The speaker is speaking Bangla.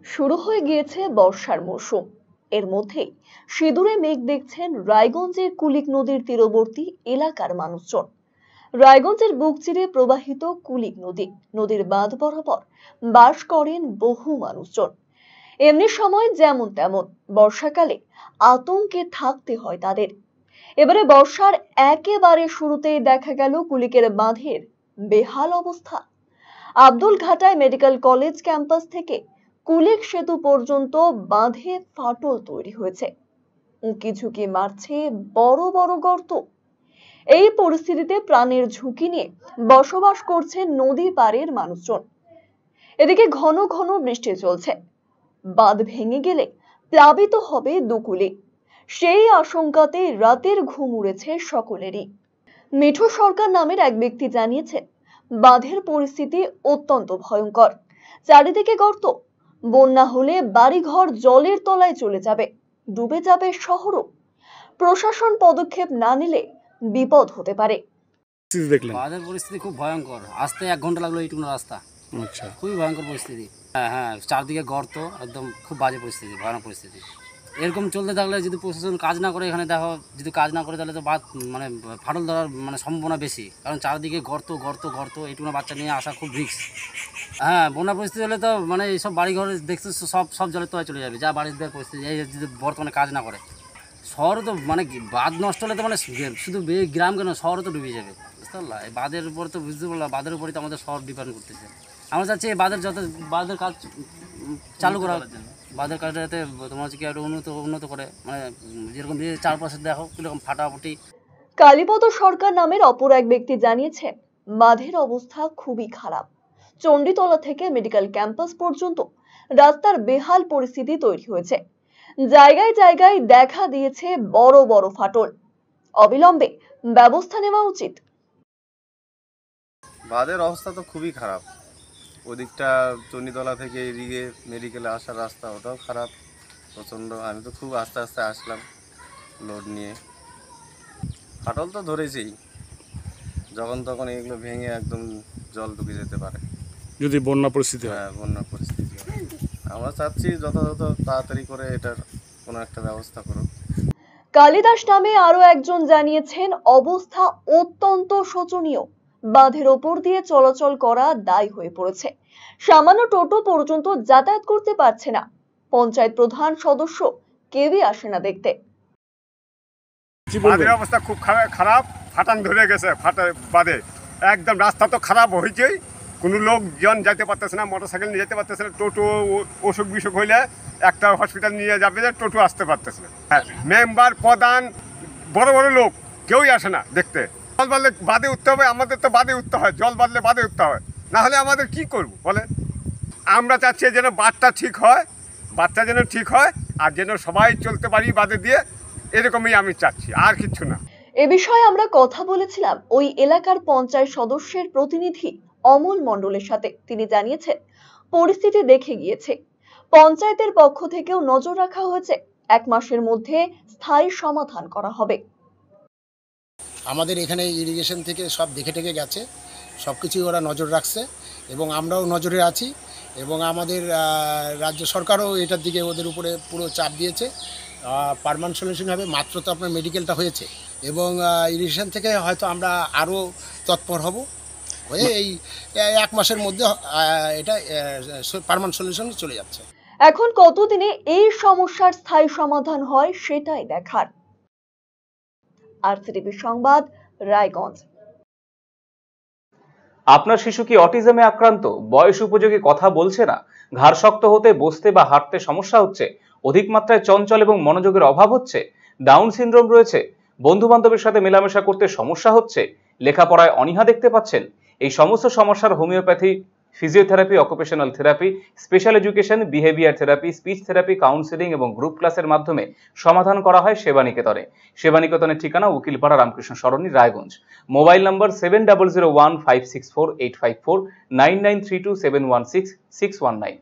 শুরু হয়ে গিয়েছে বর্ষার মৌসুম। এর মধ্যেই সিঁদুরে মেঘ দেখছেন রায়গঞ্জের কুলিক নদীর তীরবর্তী এলাকার মানুষজন। রায়গঞ্জের বুক চিরে প্রবাহিত কুলিক নদী, নদীর বাঁধ বরাবর বাস করেন বহু মানুষজন। এমনি সময় যেমন তেমন বর্ষাকালে আতঙ্কে থাকতে হয় তাদের। এবারে বর্ষার একেবারে শুরুতেই দেখা গেল কুলিকের বাঁধের বেহাল অবস্থা। আব্দুল ঘাটায় মেডিকেল কলেজ ক্যাম্পাস থেকে কুলিক সেতু পর্যন্ত বাঁধে ফাটল তৈরি হয়েছে, উঁকি ঝুঁকি মারছে বড় বড় গর্ত। এই পরিস্থিতিতে প্রাণের ঝুঁকি নিয়ে বসবাস করছে নদী পাড়ের মানুষজন। এদিকে ঘন ঘন বৃষ্টি চলছে, বাঁধ ভেঙে গেলে প্লাবিত হবে দুকুলি। সেই আশঙ্কাতে রাতের ঘুম উড়েছে সকলেরই। মিঠু সরকার নামের এক ব্যক্তি জানিয়েছেন, বাঁধের পরিস্থিতি অত্যন্ত ভয়ঙ্কর, চারিদিকে গর্ত। বন্যা হলে বাড়িঘর জলের তলায় চলে যাবে, ডুবে যাবে শহরও। প্রশাসন পদক্ষেপ না নিলে বিপদ হতে পারে। বাঁধের পরিস্থিতি খুব ভয়ঙ্কর, আসতে 1 ঘন্টা লাগলো এইটুকু রাস্তা। আচ্ছা, খুবই ভয়ঙ্কর পরিস্থিতি। হ্যাঁ, চারদিকে গর্ত, একদম খুব বাজে পরিস্থিতি, ভয়ানক পরিস্থিতি। এরকম চলতে থাকলে যদি প্রশাসন কাজ না করে, এখানে দেখো যদি কাজ না করে তাহলে তো বাঁধ মানে ফাটল ধরার সম্ভাবনা বেশি, কারণ চারদিকে গর্ত গর্ত গর্ত, এইটুকু বাচ্চা নিয়ে আসা খুব রিস্ক। হ্যাঁ, বন্যা পরিস্থিতি হলে তো এইসব বাড়িঘর দেখতে সব জলের তলায় চলে যাবে, যা বাড়ির পরিস্থিতি। এই যদি বর্তমানে কাজ না করে, শহরে তো বাঁধ নষ্ট হলে তো শুধু গ্রাম কেন, শহরে তো ডুবে যাবে, বুঝতে পারলা? এই বাঁধের উপরে তো বুঝতে পারলাম, বাঁধের উপরে তো আমাদের শহর ডিপেন্ড করতেছে। আমরা চাচ্ছি এই বাঁধের কাজ চালু করা, বাঁধের কাজটা যাতে তোমার হচ্ছে কি একটু উন্নত করে, যেরকম চারপাশে দেখো কিরকম ফাটাফাটি। কালীপদ সরকার নামের অপর এক ব্যক্তি জানিয়েছেন, বাঁধের অবস্থা খুবই খারাপ। চণ্ডীতলা থেকে মেডিকেল ক্যাম্পাস পর্যন্ত রাস্তার বেহাল পরিস্থিতি তৈরি হয়েছে। জায়গায় জায়গায় দেখা দিয়েছে বড় বড় ফাটল। অবিলম্বে ব্যবস্থা নেওয়া উচিত। বাঁধের অবস্থা তো খুবই খারাপ। ওদিকটা চণ্ডীতলা থেকে এদিকে মেডিকেলে আসার রাস্তা, ওটাও খারাপ প্রচণ্ড। আমি তো খুব আস্তে আস্তে আসলাম লোড নিয়ে। ফাটল তো ধরেছেই, যখন তখন এগুলো ভেঙে একদম জল ঢুকে যেতে পারে যদি বন্যা পরিস্থিতি হয়। হ্যাঁ, বন্যা পরিস্থিতি হয়। আমরা চাচ্ছি যথাযথ তাড়াতাড়ি করে এটার কোনো একটা ব্যবস্থা করুন। কালিদাস নামে আরো একজন জানিয়েছেন, অবস্থা অত্যন্ত শোচনীয়। বাঁধের ওপর দিয়ে চলাচল করা দায় হয়ে পড়েছে। সামান্য টোটো পর্যন্ত যাতায়াত করতে পারছে না। পঞ্চায়েত প্রধান সদস্য কেউই আসে না দেখতে। বাঁধের অবস্থা খুব খারাপ, ফাটান ধরে গেছে বাঁধে, একদম রাস্তা তো খারাপ হয়েছেই। কোনো লোকজন যেতে পারতেছে না, মোটরসাইকেল নিয়ে যেতে পারতেছে না। টোটো অসুখ বিসুখ হইলে একটা হসপিটাল নিয়ে যাবে, যে টোটো আসতে পারতেছে না। হ্যাঁ, মেম্বার প্রধান বড় বড় লোক কেউই আসে না দেখতে। জল বাঁধলে বাঁধে উঠতে হবে, আমাদের তো বাঁধে উঠতে হয়, জল বাঁধলে বাঁধে উঠতে হয়, না হলে আমাদের কি করব বলে? আমরা চাচ্ছি যেন বাঁধটা ঠিক হয়, বাচ্চা যেন ঠিক হয়, আর যেন সবাই চলতে পারি বাঁধে দিয়ে, এরকমই আমি চাচ্ছি, আর কিচ্ছু না। এ বিষয়ে আমরা কথা বলেছিলাম ওই এলাকার পঞ্চায়েত সদস্যের প্রতিনিধি অমল মণ্ডলের সাথে। তিনি জানিয়েছেন, পরিস্থিতি দেখে গিয়েছে, পঞ্চায়েতের পক্ষ থেকেও নজর রাখা হয়েছে, 1 মাসের মধ্যে স্থায়ী সমাধান করা হবে। আমাদের এখানে ইরিগেশন থেকে সব দেখে টেকে গেছে, সব কিছুই ওরা নজর রাখছে এবং আমরাও নজরে আছি, এবং আমাদের রাজ্য সরকারও এটার দিকে ওদের উপরে পুরো চাপ দিয়েছে। পার্মানেন্ট সলিউশন হবে, মাত্র তো আপনার মেডিকেলটা হয়েছে, এবং ইরিগেশন থেকে হয়তো আমরা আরও তৎপর হব হয়ে এই 1 মাসের মধ্যে এটা পার্মানেন্ট সলিউশন চলে যাচ্ছে। এখন কতদিনে এই সমস্যার স্থায়ী সমাধান হয় সেটাই দেখার। আরসিটিভি সংবাদ, রায়গঞ্জ। আপনার শিশু কি অটিজমে আক্রান্ত? বয়স উপযোগী কথা বলছে না, ঘাড় শক্ত হতে, বসতে বা হাঁটতে সমস্যা হচ্ছে, অধিক মাত্রায় চঞ্চল এবং মনোযোগের অভাব হচ্ছে, ডাউন সিনড্রোম রয়েছে, বন্ধু বান্ধবের সাথে মেলামেশা করতে সমস্যা হচ্ছে, লেখাপড়ায় অনীহা দেখতে পাচ্ছেন? এই সমস্ত সমস্যার homeopathy, physiotherapy, occupational therapy, special education, behaviour therapy, speech therapy, counselling এবং গ্রুপ ক্লাসের মাধ্যমে সমাধান করা হয় সেবানিকেতনে। সেবানিকেতনের ঠিকানা উকিলপাড়া রামকৃষ্ণ সরণি, রায়গঞ্জ। Mobile number 7001564854, 9932716619।